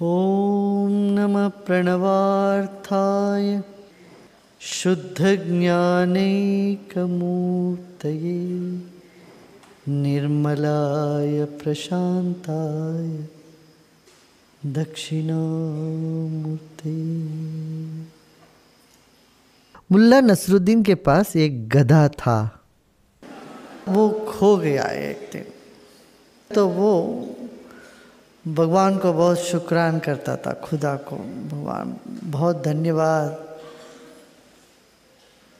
ओम नमः प्रणवार्थाय शुद्धज्ञानैकमूर्तये निर्मलाय प्रशान्ताय दक्षिणामूर्ते। मुल्ला नसरुद्दीन के पास एक गधा था। वो खो गया एक दिन, तो वो भगवान को बहुत शुक्रान करता था, खुदा को, भगवान बहुत धन्यवाद।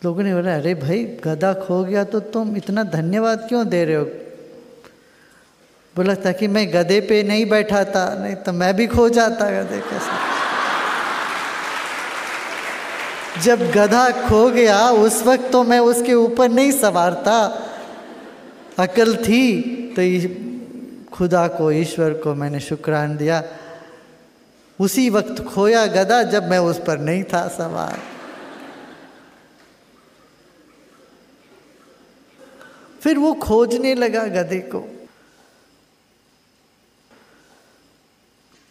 लोगों ने बोला, अरे भाई गधा खो गया तो तुम इतना धन्यवाद क्यों दे रहे हो? बोला था कि मैं गधे पे नहीं बैठा था, नहीं तो मैं भी खो जाता गधे के साथ। जब गधा खो गया उस वक्त तो मैं उसके ऊपर नहीं सवार था, अकल थी तो खुदा को, ईश्वर को मैंने शुक्रान दिया। उसी वक्त खोया गधा जब मैं उस पर नहीं था सवार। फिर वो खोजने लगा गधे को।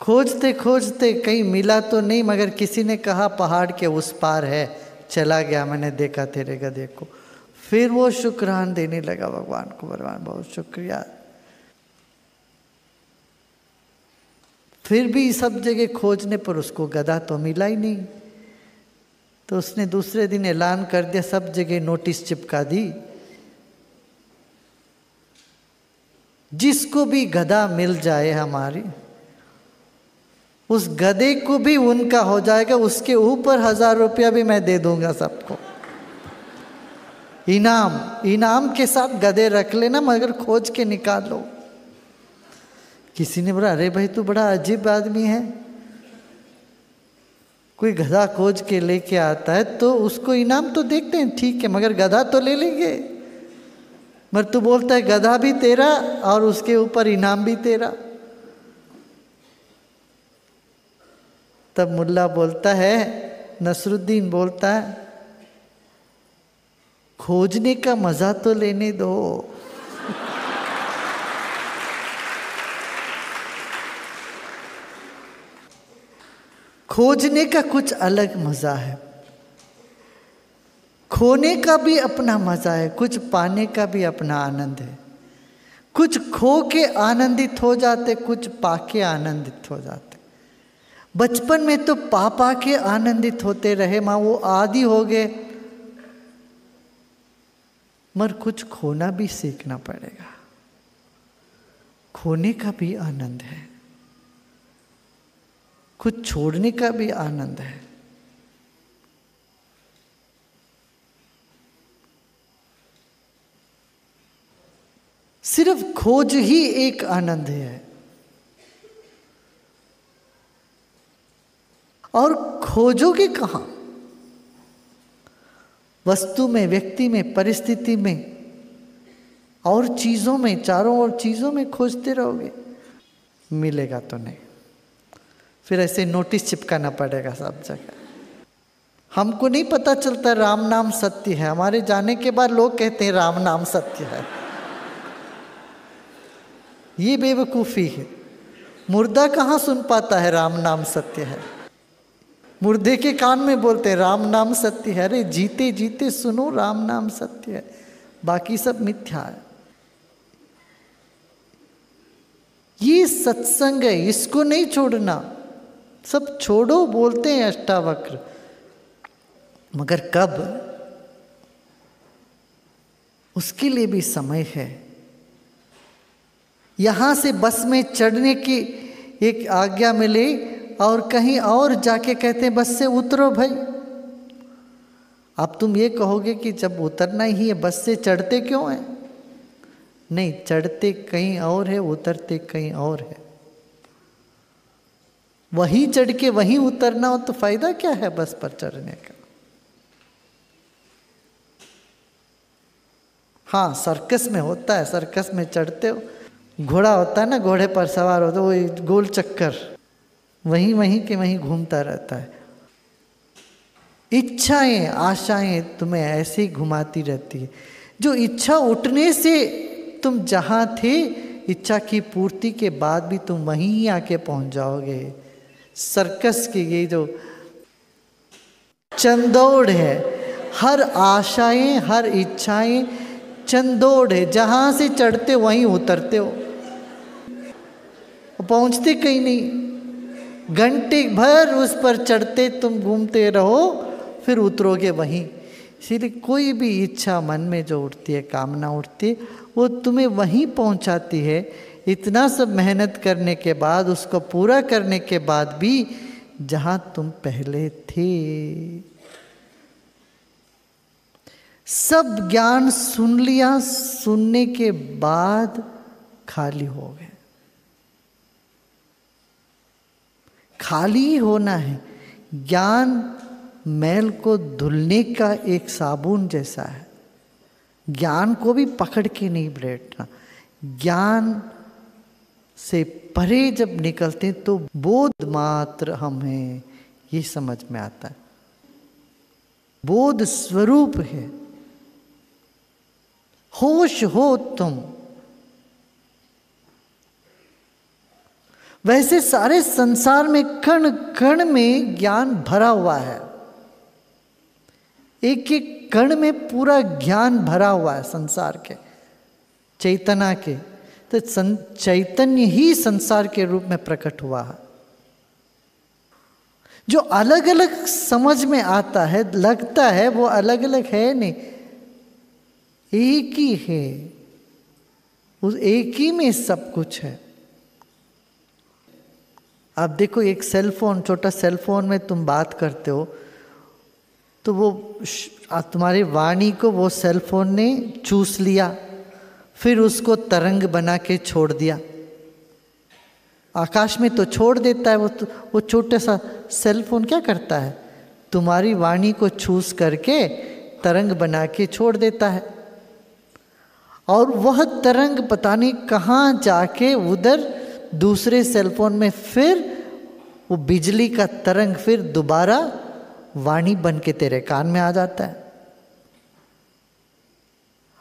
खोजते खोजते कहीं मिला तो नहीं, मगर किसी ने कहा पहाड़ के उस पार है, चला गया, मैंने देखा तेरे गधे को। फिर वो शुक्रान देने लगा भगवान को, भगवान बहुत शुक्रिया। फिर भी सब जगह खोजने पर उसको गधा तो मिला ही नहीं। तो उसने दूसरे दिन ऐलान कर दिया, सब जगह नोटिस चिपका दी, जिसको भी गधा मिल जाए हमारी, उस गधे को भी उनका हो जाएगा, उसके ऊपर 1000 रुपया भी मैं दे दूंगा सबको इनाम। इनाम के साथ गधे रख लेना, मगर खोज के निकालो। किसी ने बोला, अरे भाई तू बड़ा अजीब आदमी है, कोई गधा खोज के लेके आता है तो उसको इनाम तो देखते हैं, ठीक है, मगर गधा तो ले लेंगे। मगर तू बोलता है गधा भी तेरा और उसके ऊपर इनाम भी तेरा। तब मुल्ला बोलता है, नसरुद्दीन बोलता है, खोजने का मजा तो लेने दो। खोजने का कुछ अलग मजा है, खोने का भी अपना मजा है, कुछ पाने का भी अपना आनंद है। कुछ खो के आनंदित हो जाते, कुछ पाके आनंदित हो जाते। बचपन में तो पा के आनंदित होते रहे, माँ वो आदी हो गए, मगर कुछ खोना भी सीखना पड़ेगा। खोने का भी आनंद है, कुछ छोड़ने का भी आनंद है। सिर्फ खोज ही एक आनंद है, और खोजोगे कहाँ? वस्तु में, व्यक्ति में, परिस्थिति में और चीजों में, चारों ओर चीजों में खोजते रहोगे, मिलेगा तो नहीं। फिर ऐसे नोटिस चिपकाना पड़ेगा सब जगह। हमको नहीं पता चलता राम नाम सत्य है, हमारे जाने के बाद लोग कहते हैं राम नाम सत्य है। ये बेवकूफ़ी है। मुर्दा कहाँ सुन पाता है राम नाम सत्य है? मुर्दे के कान में बोलते हैं राम नाम सत्य है। अरे जीते जीते सुनो राम नाम सत्य है, बाकी सब मिथ्या है। ये सत्संग है, इसको नहीं छोड़ना। सब छोड़ो बोलते हैं अष्टावक्र, मगर कब? उसके लिए भी समय है। यहां से बस में चढ़ने की एक आज्ञा मिली और कहीं और जाके कहते हैं बस से उतरो भाई। अब तुम ये कहोगे कि जब उतरना ही है बस से चढ़ते क्यों हैं? नहीं, चढ़ते कहीं और है, उतरते कहीं और है। वहीं चढ़ के वहीं उतरना हो तो फायदा क्या है बस पर चढ़ने का? हाँ, सर्कस में होता है, सर्कस में चढ़ते हो, घोड़ा होता है ना, घोड़े पर सवार होता है, वो गोल चक्कर वहीं वहीं के वहीं घूमता रहता है। इच्छाएं, आशाएं तुम्हें ऐसे ही घुमाती रहती है। जो इच्छा उठने से तुम जहाँ थे, इच्छा की पूर्ति के बाद भी तुम वहीं ही आके पहुँच जाओगे। सर्कस की ये जो चंदौड़ है, हर आशाएं, हर इच्छाएं चंदौड़ है, जहां से चढ़ते वहीं उतरते हो, पहुंचते कहीं नहीं। घंटे भर उस पर चढ़ते तुम घूमते रहो, फिर उतरोगे वहीं। इसीलिए कोई भी इच्छा मन में जो उठती है, कामना उठती है, वो तुम्हें वहीं पहुंचाती है। इतना सब मेहनत करने के बाद, उसको पूरा करने के बाद भी जहां तुम पहले थे। सब ज्ञान सुन लिया, सुनने के बाद खाली हो गए। खाली होना है। ज्ञान मैल को धुलने का एक साबुन जैसा है। ज्ञान को भी पकड़ के नहीं बैठना। ज्ञान से परे जब निकलते तो बोध मात्र हम हैं, ये समझ में आता है। बोध स्वरूप है, होश हो तुम। वैसे सारे संसार में कण कण में ज्ञान भरा हुआ है। एक एक कण में पूरा ज्ञान भरा हुआ है संसार के, चैतना के। तो चैतन्य ही संसार के रूप में प्रकट हुआ है। जो अलग अलग समझ में आता है, लगता है वो अलग अलग है नहीं, एक ही है। उस एक ही में सब कुछ है। आप देखो, एक सेल फोन, छोटा सेल फोन में तुम बात करते हो तो वो तुम्हारी वाणी को वो सेल फोन ने चूस लिया, फिर उसको तरंग बना के छोड़ दिया। आकाश में तो छोड़ देता है वो छोटा सा सेल फोन क्या करता है, तुम्हारी वाणी को चूस करके तरंग बना के छोड़ देता है। और वह तरंग पता नहीं कहाँ जाके उधर दूसरे सेलफोन में फिर वो बिजली का तरंग फिर दोबारा वाणी बन के तेरे कान में आ जाता है।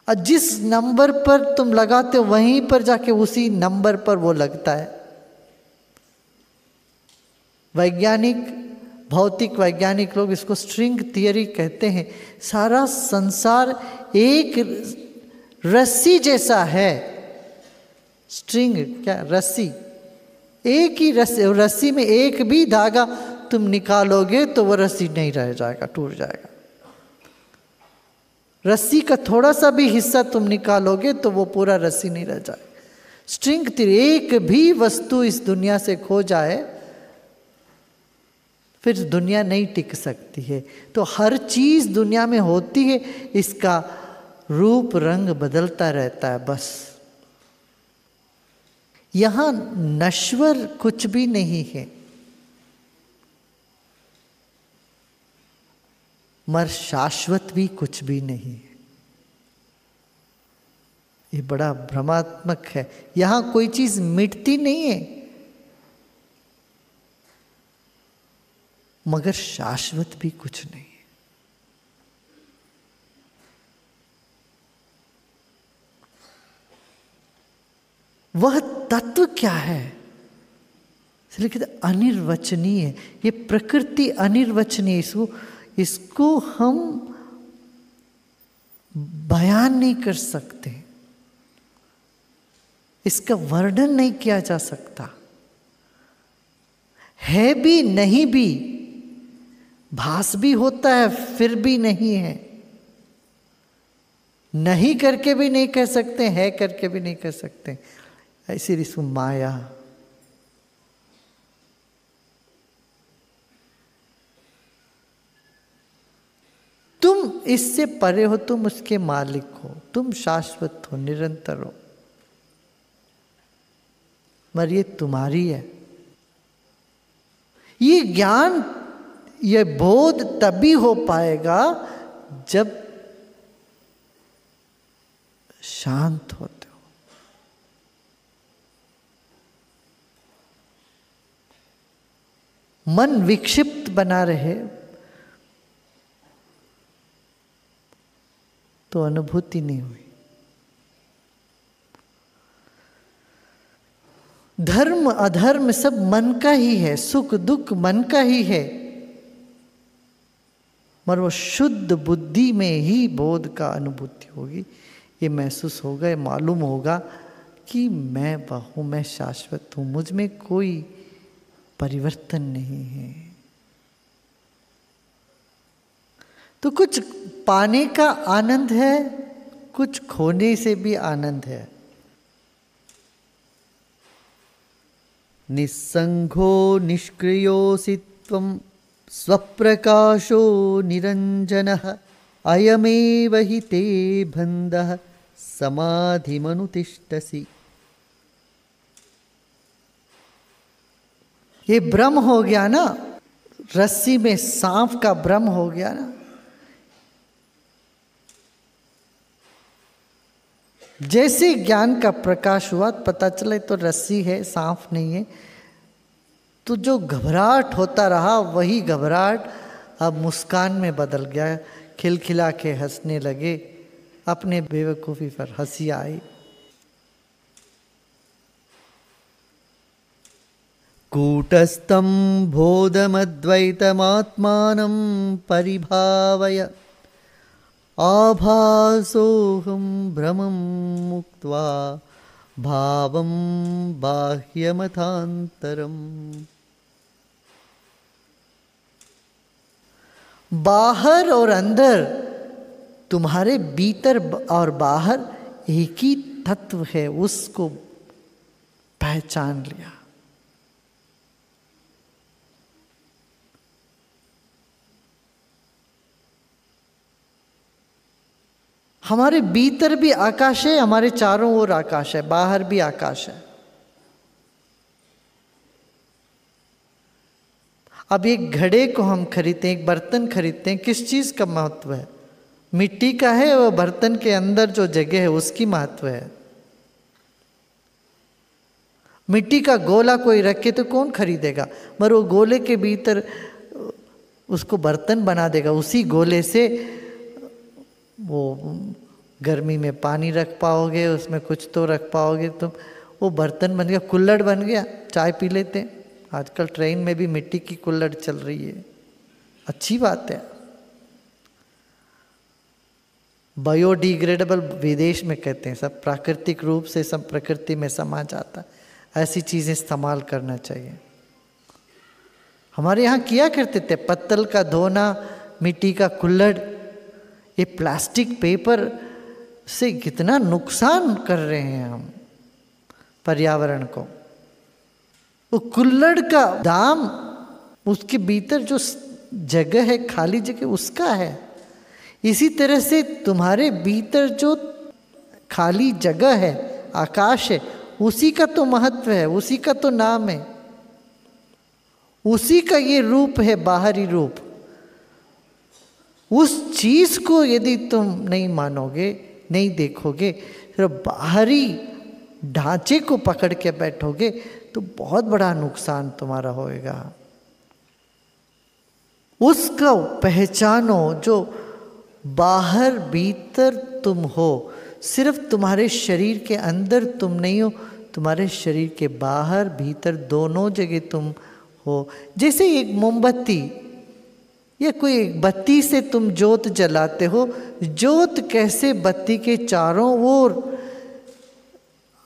और जिस नंबर पर तुम लगाते हो वहीं पर जाके उसी नंबर पर वो लगता है। वैज्ञानिक, भौतिक वैज्ञानिक लोग इसको स्ट्रिंग थियरी कहते हैं। सारा संसार एक रस्सी जैसा है। स्ट्रिंग क्या, रस्सी, एक ही रस्सी में एक भी धागा तुम निकालोगे तो वो रस्सी नहीं रह जाएगा, टूट जाएगा। रस्सी का थोड़ा सा भी हिस्सा तुम निकालोगे तो वो पूरा रस्सी नहीं रह जाए। स्ट्रिंग थियरी, एक भी वस्तु इस दुनिया से खो जाए फिर दुनिया नहीं टिक सकती है। तो हर चीज दुनिया में होती है, इसका रूप रंग बदलता रहता है बस। यहां नश्वर कुछ भी नहीं है, मगर शाश्वत भी कुछ भी नहीं है। ये बड़ा भ्रमात्मक है। यहां कोई चीज मिटती नहीं है, मगर शाश्वत भी कुछ नहीं है। वह तत्व क्या है, इसलिए कहते अनिर्वचनीय। ये प्रकृति अनिर्वचनीय, इसको हम बयान नहीं कर सकते, इसका वर्णन नहीं किया जा सकता। है भी नहीं भी, भास भी होता है फिर भी नहीं है। नहीं करके भी नहीं कह सकते, है करके भी नहीं कह सकते। ऐसी इसको माया। तुम इससे परे हो, तुम उसके मालिक हो, तुम शाश्वत हो, निरंतर हो, मगर ये तुम्हारी है। ये ज्ञान, ये बोध तभी हो पाएगा जब शांत होते हो। मन विक्षिप्त बना रहे तो अनुभूति नहीं हुई। धर्म अधर्म सब मन का ही है, सुख दुख मन का ही है, मगर वो शुद्ध बुद्धि में ही बोध का अनुभूति होगी। ये महसूस होगा, ये मालूम होगा कि मैं वह मैं शाश्वत हूं, मुझ में कोई परिवर्तन नहीं है। तो कुछ पाने का आनंद है, कुछ खोने से भी आनंद है। निस्संगो निष्क्रियोऽसि त्वं स्वप्रकाशो निरंजनः अयमेव हि ते बन्धः समाधिमनुतिष्ठसि। ये भ्रम हो गया ना, रस्सी में सांप का भ्रम हो गया ना। जैसे ज्ञान का प्रकाश हुआ, पता चले तो रस्सी है, सांप नहीं है, तो जो घबराहट होता रहा वही घबराहट अब मुस्कान में बदल गया, खिलखिला के हंसने लगे, अपने बेवकूफ़ी पर हंसी आई। कूटस्थं बोधमद्वैतमात्मानं परिभावय आभासोऽहं भ्रमं मुक्त्वा भावं बाह्यमथान्तरम्। बाहर और अंदर, तुम्हारे भीतर और बाहर एक ही तत्व है, उसको पहचान लिया। हमारे भीतर भी आकाश है, हमारे चारों ओर आकाश है, बाहर भी आकाश है। अब एक घड़े को हम खरीदते हैं, एक बर्तन खरीदते हैं, किस चीज का महत्व है? मिट्टी का है, और बर्तन के अंदर जो जगह है उसकी महत्व है। मिट्टी का गोला कोई रखे तो कौन खरीदेगा, मगर वो गोले के भीतर उसको बर्तन बना देगा। उसी गोले से वो गर्मी में पानी रख पाओगे, उसमें कुछ तो रख पाओगे, तो वो बर्तन बन गया, कुल्हड़ बन गया, चाय पी लेते हैं। आजकल ट्रेन में भी मिट्टी की कुल्हड़ चल रही है, अच्छी बात है। बायोडिग्रेडेबल विदेश में कहते हैं, सब प्राकृतिक रूप से सब प्रकृति में समा जाता, ऐसी चीज़ें इस्तेमाल करना चाहिए। हमारे यहाँ किया करते थे, पत्तल का धोना, मिट्टी का कुल्हड़। ये प्लास्टिक पेपर से कितना नुकसान कर रहे हैं हम पर्यावरण को। वो कुल्हड़ का दाम, उसके भीतर जो जगह है, खाली जगह, उसका है। इसी तरह से तुम्हारे भीतर जो खाली जगह है, आकाश है, उसी का तो महत्व है, उसी का तो नाम है, उसी का ये रूप है, बाहरी रूप। उस चीज को यदि तुम नहीं मानोगे, नहीं देखोगे, सिर्फ बाहरी ढांचे को पकड़ के बैठोगे, तो बहुत बड़ा नुकसान तुम्हारा होएगा। उसका पहचानो, जो बाहर भीतर तुम हो। सिर्फ तुम्हारे शरीर के अंदर तुम नहीं हो, तुम्हारे शरीर के बाहर भीतर दोनों जगह तुम हो। जैसे एक मोमबत्ती या कोई एक बत्ती से तुम जोत जलाते हो, जोत कैसे बत्ती के चारों ओर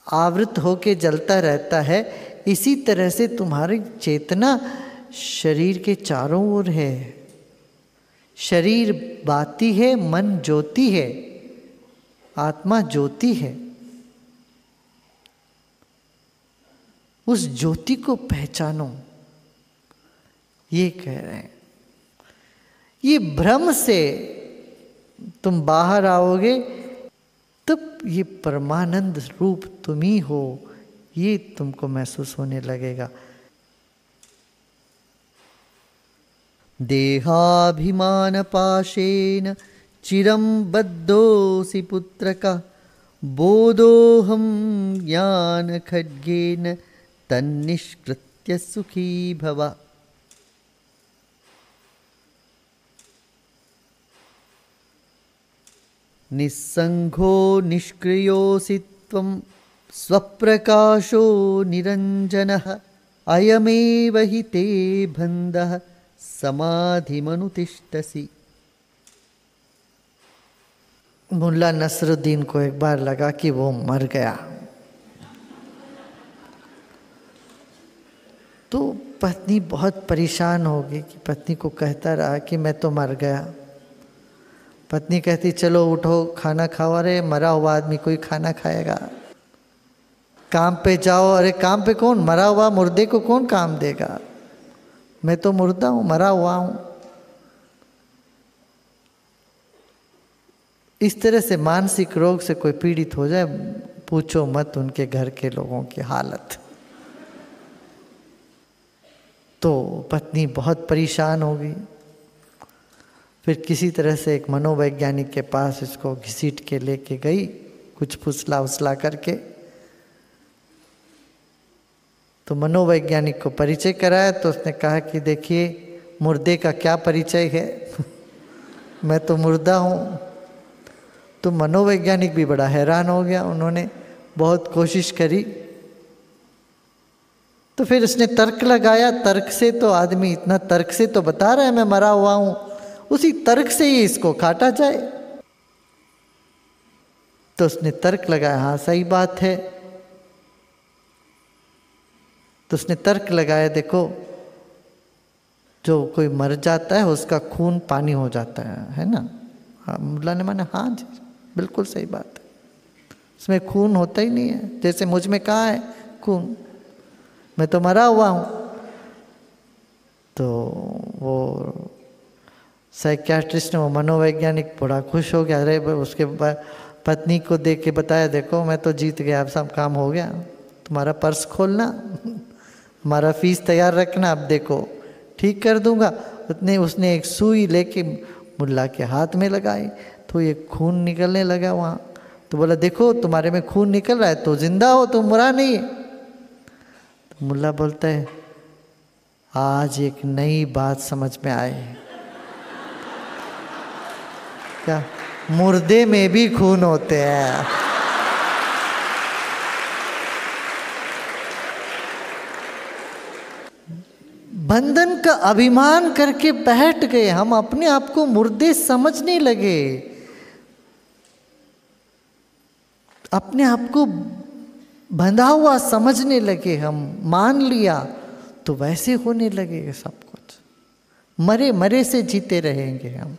आवृत होके जलता रहता है, इसी तरह से तुम्हारी चेतना शरीर के चारों ओर है। शरीर बाती है, मन ज्योति है, आत्मा ज्योति है। उस ज्योति को पहचानो, ये कह रहे हैं। ये भ्रम से तुम बाहर आओगे, तब ये परमानंद रूप तुम ही हो, ये तुमको महसूस होने लगेगा। देहाभिमान पाशेन चिरं बद्धोऽसि पुत्रक, बोधोऽहं ज्ञान खड्गेन तन्निष्कृत्य सुखी भव। निस्संगो निष्क्रियोऽसि त्वं स्वप्रकाशो निरञ्जनः अयमेव हि ते बन्धः समाधिमनुतिष्ठसि। मुल्ला नसरुद्दीन को एक बार लगा कि वो मर गया, तो पत्नी बहुत परेशान हो गई कि पत्नी को कहता रहा कि मैं तो मर गया। पत्नी कहती चलो उठो खाना खाओ। अरे मरा हुआ आदमी कोई खाना खाएगा? काम पे जाओ। अरे काम पे कौन? मरा हुआ मुर्दे को कौन काम देगा? मैं तो मुर्दा हूँ, मरा हुआ हूँ। इस तरह से मानसिक रोग से कोई पीड़ित हो जाए, पूछो मत उनके घर के लोगों की हालत। तो पत्नी बहुत परेशान हो गई। फिर किसी तरह से एक मनोवैज्ञानिक के पास इसको घसीट के लेके गई, कुछ फुसला उसला करके। तो मनोवैज्ञानिक को परिचय कराया तो उसने कहा कि देखिए मुर्दे का क्या परिचय है मैं तो मुर्दा हूँ। तो मनोवैज्ञानिक भी बड़ा हैरान हो गया। उन्होंने बहुत कोशिश करी तो फिर उसने तर्क लगाया। तर्क से तो आदमी इतना तर्क से तो बता रहा है मैं मरा हुआ हूँ, उसी तर्क से ही इसको काटा जाए। तो उसने तर्क लगाया, हाँ सही बात है। तो उसने तर्क लगाया, देखो जो कोई मर जाता है उसका खून पानी हो जाता है ना? हाँ, मुल्ला ने माना हाँ जी बिल्कुल सही बात है, उसमें खून होता ही नहीं है। जैसे मुझ में कहाँ है खून, मैं तो मरा हुआ हूँ। तो वो साइकियाट्रिस्ट ने, वो मनोवैज्ञानिक बड़ा खुश हो गया। अरे उसके पत्नी को देख के बताया, देखो मैं तो जीत गया, अब सब काम हो गया, तुम्हारा पर्स खोलना, हमारा फीस तैयार रखना, अब देखो ठीक कर दूंगा। उसने एक सुई लेके मुल्ला के हाथ में लगाई तो ये खून निकलने लगा वहाँ। तो बोला देखो तुम्हारे में खून निकल रहा है तो जिंदा हो, तुम मरा नहीं है। तो मुल्ला बोलता है आज एक नई बात समझ में आई। क्या? मुर्दे में भी खून होते हैं। बंधन का अभिमान करके बैठ गए हम, अपने आप को मुर्दे समझने लगे, अपने आप को बंधा हुआ समझने लगे हम, मान लिया तो वैसे होने लगेगा सब कुछ। मरे मरे से जीते रहेंगे हम।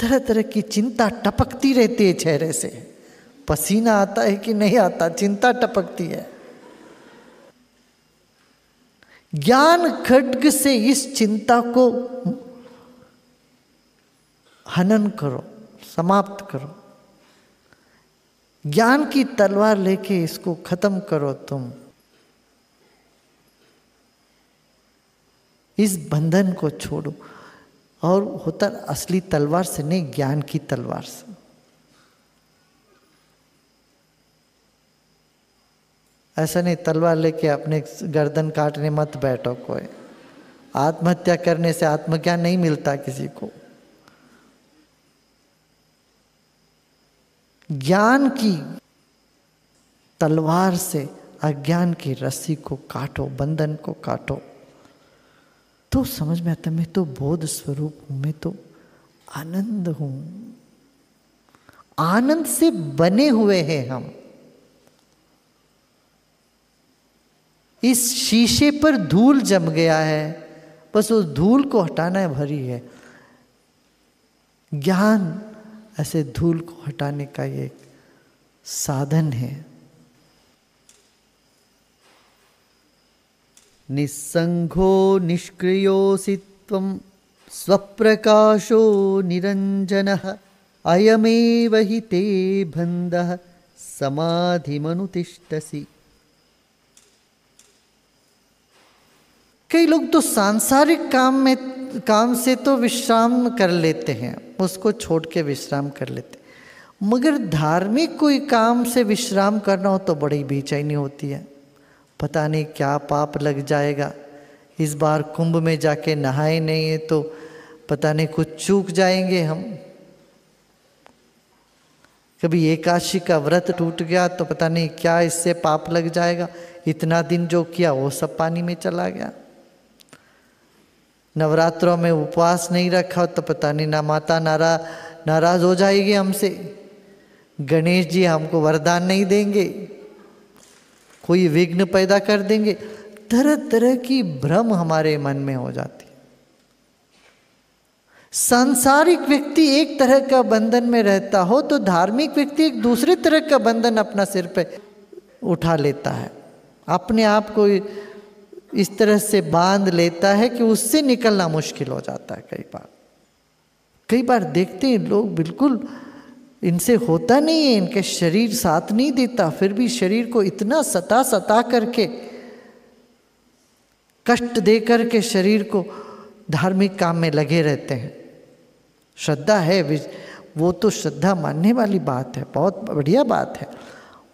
तरह तरह की चिंता टपकती रहती है चेहरे से, पसीना आता है कि नहीं आता, चिंता टपकती है। ज्ञान खड्ग से इस चिंता को हनन करो, समाप्त करो। ज्ञान की तलवार लेके इसको खत्म करो। तुम इस बंधन को छोड़ो। और होता असली तलवार से नहीं, ज्ञान की तलवार से। ऐसा नहीं तलवार लेके अपने गर्दन काटने मत बैठो। कोई आत्महत्या करने से आत्मज्ञान नहीं मिलता किसी को। ज्ञान की तलवार से अज्ञान की रस्सी को काटो, बंधन को काटो, तो समझ में आता मैं तो बोध स्वरूप हूं, मैं तो आनंद हूं। आनंद से बने हुए हैं हम। इस शीशे पर धूल जम गया है, बस उस धूल को हटाना भरी है। ज्ञान ऐसे धूल को हटाने का ये साधन है। निस्संगो निष्क्रियोऽसि त्वं स्वप्रकाशो निरञ्जनः अयमेव हि ते बन्धः समाधिमनुतिष्ठसि। कई लोग तो सांसारिक काम से तो विश्राम कर लेते हैं, उसको छोड़ के विश्राम कर लेते हैं, मगर धार्मिक कोई काम से विश्राम करना हो तो बड़ी बेचैनी होती है। पता नहीं क्या पाप लग जाएगा, इस बार कुंभ में जाके नहाए नहीं है तो पता नहीं कुछ चूक जाएंगे हम। कभी एकादशी का व्रत टूट गया तो पता नहीं क्या इससे पाप लग जाएगा, इतना दिन जो किया वो सब पानी में चला गया। नवरात्रों में उपवास नहीं रखा तो पता नहीं ना माता नाराज हो जाएगी हमसे, गणेश जी हमको वरदान नहीं देंगे, कोई विघ्न पैदा कर देंगे। तरह तरह की भ्रम हमारे मन में हो जाती है। सांसारिक व्यक्ति एक तरह का बंधन में रहता हो तो धार्मिक व्यक्ति एक दूसरे तरह का बंधन अपना सिर पे उठा लेता है, अपने आप को इस तरह से बांध लेता है कि उससे निकलना मुश्किल हो जाता है। कई बार देखते हैं लोग बिल्कुल इनसे होता नहीं है, इनके शरीर साथ नहीं देता, फिर भी शरीर को इतना सता करके, कष्ट दे करके शरीर को धार्मिक काम में लगे रहते हैं। श्रद्धा है, वो तो श्रद्धा मानने वाली बात है, बहुत बढ़िया बात है,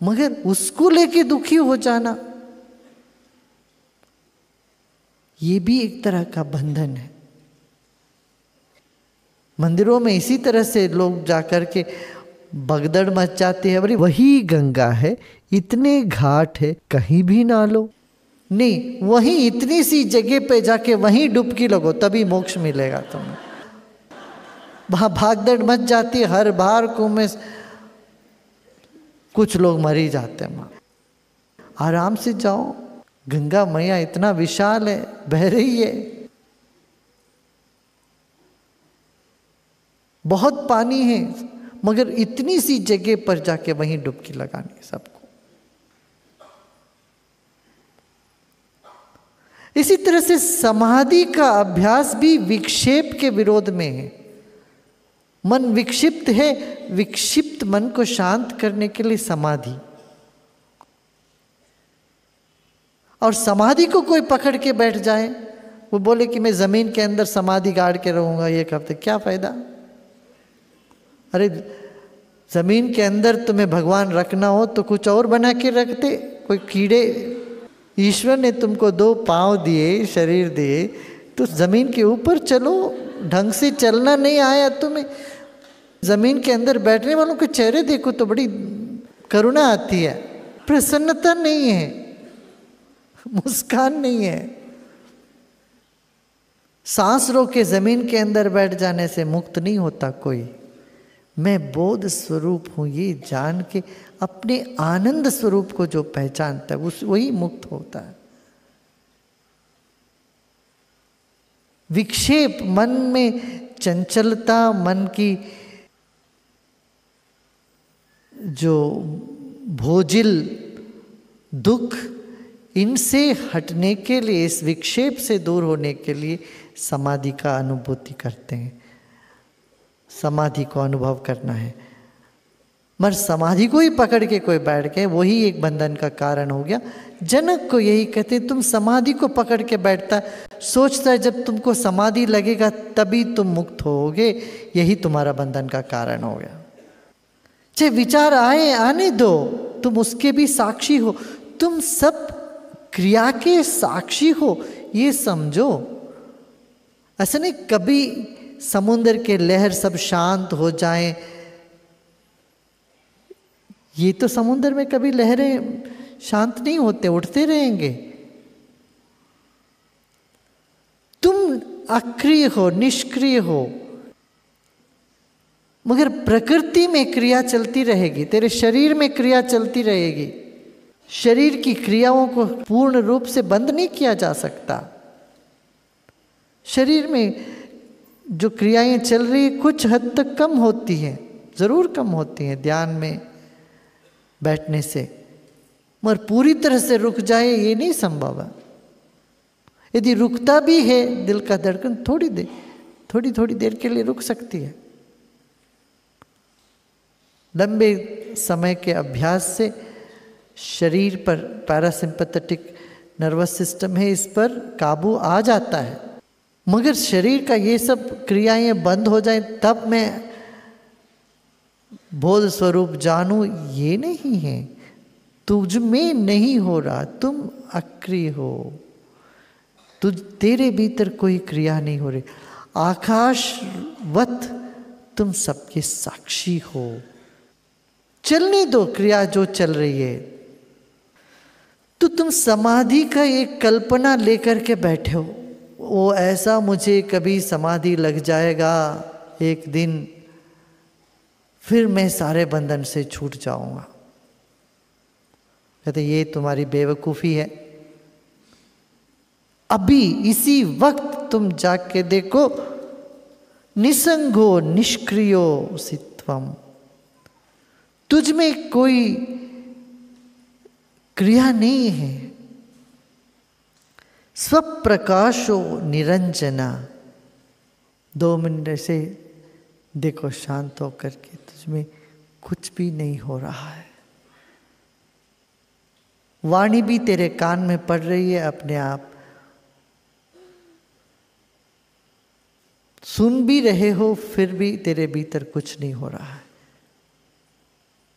मगर उसको लेके दुखी हो जाना ये भी एक तरह का बंधन है। मंदिरों में इसी तरह से लोग जाकर के भगदड़ मच जाती है, अरे वही गंगा है, इतने घाट है, कहीं भी ना लो। नहीं, वहीं इतनी सी जगह पे जाके वहीं डुबकी लगो तभी मोक्ष मिलेगा तुम्हें। वहां भागदड़ मच जाती है, हर बार को में कुछ लोग मर ही जाते हैं। वहां आराम से जाओ, गंगा मैया इतना विशाल है, बह रही है, बहुत पानी है, मगर इतनी सी जगह पर जाके वहीं डुबकी लगानी सबको। इसी तरह से समाधि का अभ्यास भी विक्षेप के विरोध में है। मन विक्षिप्त है, विक्षिप्त मन को शांत करने के लिए समाधि, और समाधि को कोई पकड़ के बैठ जाए, वो बोले कि मैं जमीन के अंदर समाधि गाड़ के रहूंगा एक हफ्ते, क्या फायदा? अरे जमीन के अंदर तुम्हें भगवान रखना हो तो कुछ और बना के रखते, कोई कीड़े। ईश्वर ने तुमको 2 पांव दिए, शरीर दिए, तो जमीन के ऊपर चलो। ढंग से चलना नहीं आया तुम्हें, जमीन के अंदर बैठने वालों के चेहरे देखो तो बड़ी करुणा आती है, प्रसन्नता नहीं है, मुस्कान नहीं है। सांस रोक के जमीन के अंदर बैठ जाने से मुक्त नहीं होता कोई। मैं बोध स्वरूप हूं ये जान के अपने आनंद स्वरूप को जो पहचानता है वही मुक्त होता है। विक्षेप, मन में चंचलता, मन की जो भोजिल दुख, इनसे हटने के लिए, इस विक्षेप से दूर होने के लिए समाधि का अनुभूति करते हैं, समाधि को अनुभव करना है। मगर समाधि को ही पकड़ के कोई बैठ गए, वही एक बंधन का कारण हो गया। जनक को यही कहते, तुम समाधि को पकड़ के बैठता, सोचता है जब तुमको समाधि लगेगा तभी तुम मुक्त होगे, यही तुम्हारा बंधन का कारण हो गया। चाहे विचार आए, आने दो, तुम उसके भी साक्षी हो, तुम सब क्रिया के साक्षी हो, ये समझो। ऐसा नहीं कभी समुद्र के लहर सब शांत हो जाएं, ये तो समुद्र में कभी लहरें शांत नहीं होते, उठते रहेंगे। तुम अक्रिय हो, निष्क्रिय हो, मगर प्रकृति में क्रिया चलती रहेगी, तेरे शरीर में क्रिया चलती रहेगी। शरीर की क्रियाओं को पूर्ण रूप से बंद नहीं किया जा सकता। शरीर में जो क्रियाएं चल रही है कुछ हद तक कम होती हैं, जरूर कम होती हैं ध्यान में बैठने से, मगर पूरी तरह से रुक जाए ये नहीं संभव है। यदि रुकता भी है दिल का धड़कन, थोड़ी देर के लिए रुक सकती है। लंबे समय के अभ्यास से शरीर पर पैरासिम्पैथेटिक नर्वस सिस्टम है, इस पर काबू आ जाता है। मगर शरीर का ये सब क्रियाएं बंद हो जाएं तब मैं बोध स्वरूप जानूं, ये नहीं है। तुझ में नहीं हो रहा, तुम अक्रिय हो, तेरे भीतर कोई क्रिया नहीं हो रही। आकाशवत तुम सबके साक्षी हो। चलने दो क्रिया जो चल रही है। तो तुम समाधि का एक कल्पना लेकर के बैठे हो, वो ऐसा मुझे कभी समाधि लग जाएगा एक दिन, फिर मैं सारे बंधन से छूट जाऊंगा। कहते ये तुम्हारी बेवकूफ़ी है। अभी इसी वक्त तुम जाग के देखो, निसंगो निष्क्रियो सित्वम, तुझ में कोई क्रिया नहीं है। स्वप्रकाशो निरंजना, 2 मिनट ऐसे देखो शांत होकर के, तुझमें कुछ भी नहीं हो रहा है। वाणी भी तेरे कान में पड़ रही है, अपने आप सुन भी रहे हो, फिर भी तेरे भीतर कुछ नहीं हो रहा है,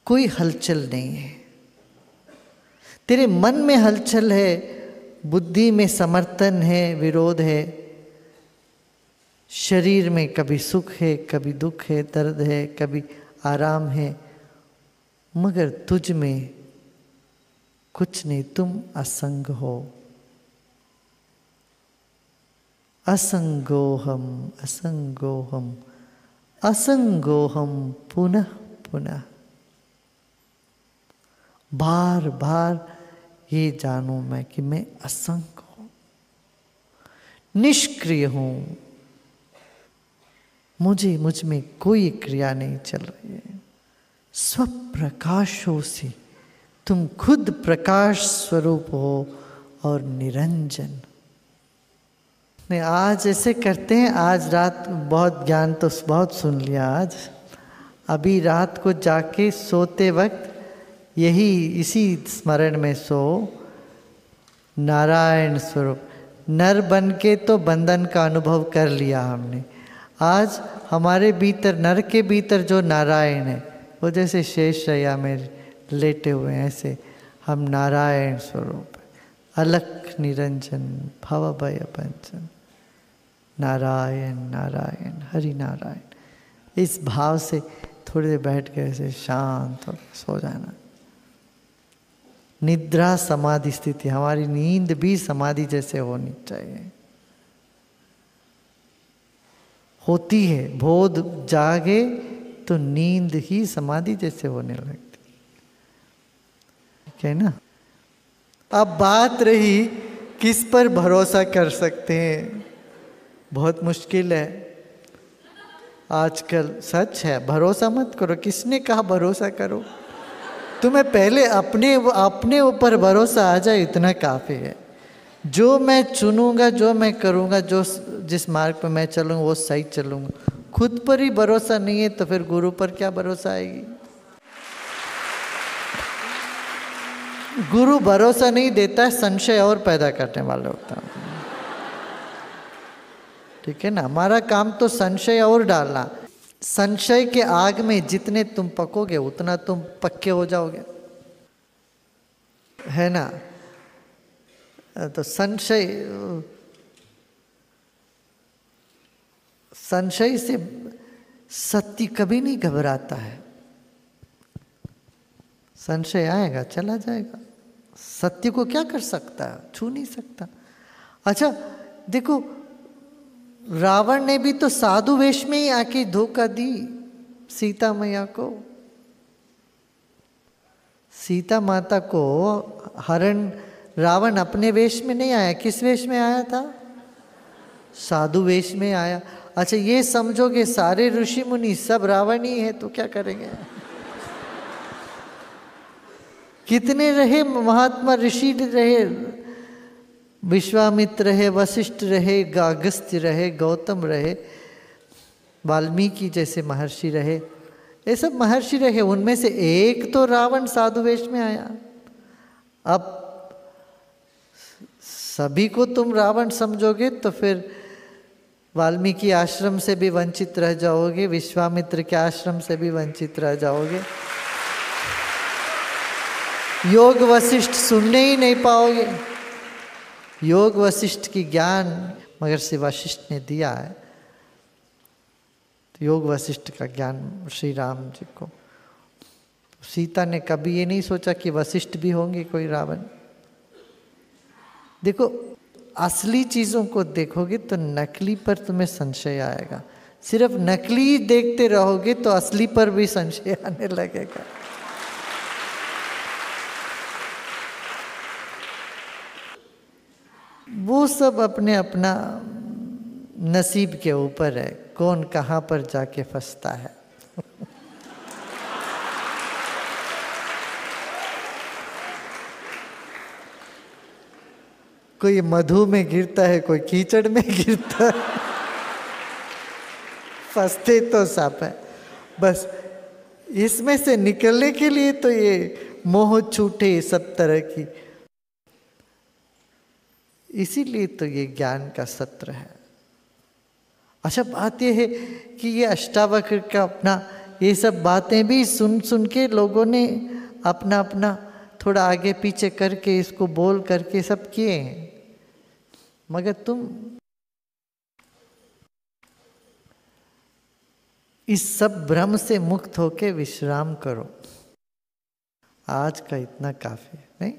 कोई हलचल नहीं है। तेरे मन में हलचल है, बुद्धि में समर्थन है, विरोध है, शरीर में कभी सुख है, कभी दुख है, दर्द है, कभी आराम है, मगर तुझ में कुछ नहीं। तुम असंग हो। असंगोहम असंगोहम असंगोहम पुनः पुनः, बार बार ये जानू मैं कि मैं असंग हूं, निष्क्रिय हूं, मुझ में कोई क्रिया नहीं चल रही है। स्वप्रकाशो से, तुम खुद प्रकाश स्वरूप हो और निरंजन। आज ऐसे करते हैं, आज रात बहुत ज्ञान तो बहुत सुन लिया आज, अभी रात को जाके सोते वक्त यही इसी स्मरण में सो, नारायण स्वरूप। नर बन के तो बंधन का अनुभव कर लिया हमने, आज हमारे भीतर, नर के भीतर जो नारायण है, वो जैसे शेष शैया में लेटे हुए हैं, ऐसे हम नारायण स्वरूप, अलख निरंजन भव भय पंचन, नारायण नारायण हरि नारायण। इस भाव से थोड़ी देर बैठ के ऐसे शांत हो सो जाना। निद्रा समाधि स्थिति, हमारी नींद भी समाधि जैसे होनी चाहिए, होती है। बोध जागे तो नींद ही समाधि जैसे होने लगती है ना। अब बात रही किस पर भरोसा कर सकते हैं, बहुत मुश्किल है आजकल। सच है, भरोसा मत करो। किसने कहा भरोसा करो? तुम्हें पहले अपने ऊपर भरोसा आ जाए, इतना काफ़ी है। जो मैं चुनूंगा, जो मैं करूंगा, जिस मार्ग पर मैं चलूंगा वो सही चलूंगा। खुद पर ही भरोसा नहीं है तो फिर गुरु पर क्या भरोसा आएगी? गुरु भरोसा नहीं देता है, संशय और पैदा करने वाला होता है। ठीक है ना, हमारा काम तो संशय और डालना। संशय के आग में जितने तुम पकोगे उतना तुम पक्के हो जाओगे, है ना। तो संशय से सत्य कभी नहीं घबराता है। संशय आएगा चला जाएगा, सत्य को क्या कर सकता है? छू नहीं सकता। अच्छा देखो, रावण ने भी तो साधु वेश में ही आके धोखा दी सीता मैया को। सीता माता को हरण रावण अपने वेश में नहीं आया, किस वेश में आया था? साधु वेश में आया। अच्छा ये समझोगे सारे ऋषि मुनि सब रावण ही है तो क्या करेंगे? कितने रहे महात्मा ऋषि रहे, विश्वामित्र रहे, वशिष्ठ रहे, अगस्त्य रहे, गौतम रहे, वाल्मीकि जैसे महर्षि रहे, ये सब महर्षि रहे। उनमें से एक तो रावण साधु वेश में आया। अब सभी को तुम रावण समझोगे तो फिर वाल्मीकि आश्रम से भी वंचित रह जाओगे, विश्वामित्र के आश्रम से भी वंचित रह जाओगे, योग वशिष्ठ सुनने ही नहीं पाओगे। योग वशिष्ठ की ज्ञान महर्षि वशिष्ठ ने दिया है, तो योग वशिष्ठ का ज्ञान श्री राम जी को सीता ने कभी ये नहीं सोचा कि वशिष्ठ भी होंगे कोई रावण। देखो, असली चीजों को देखोगे तो नकली पर तुम्हें संशय आएगा, सिर्फ नकली देखते रहोगे तो असली पर भी संशय आने लगेगा। वो सब अपने अपना नसीब के ऊपर है, कौन कहाँ पर जाके फंसता है। कोई मधु में गिरता है, कोई कीचड़ में गिरता है, फंसते तो सब है। बस इसमें से निकलने के लिए तो ये मोह छूटे सब तरह की, इसीलिए तो ये ज्ञान का सत्र है। अच्छा, बात ये है कि ये अष्टावक्र का अपना ये सब बातें भी सुन सुन के लोगों ने अपना अपना थोड़ा आगे पीछे करके इसको बोल करके सब किए हैं, मगर तुम इस सब भ्रम से मुक्त होके विश्राम करो। आज का इतना काफी है, नहीं?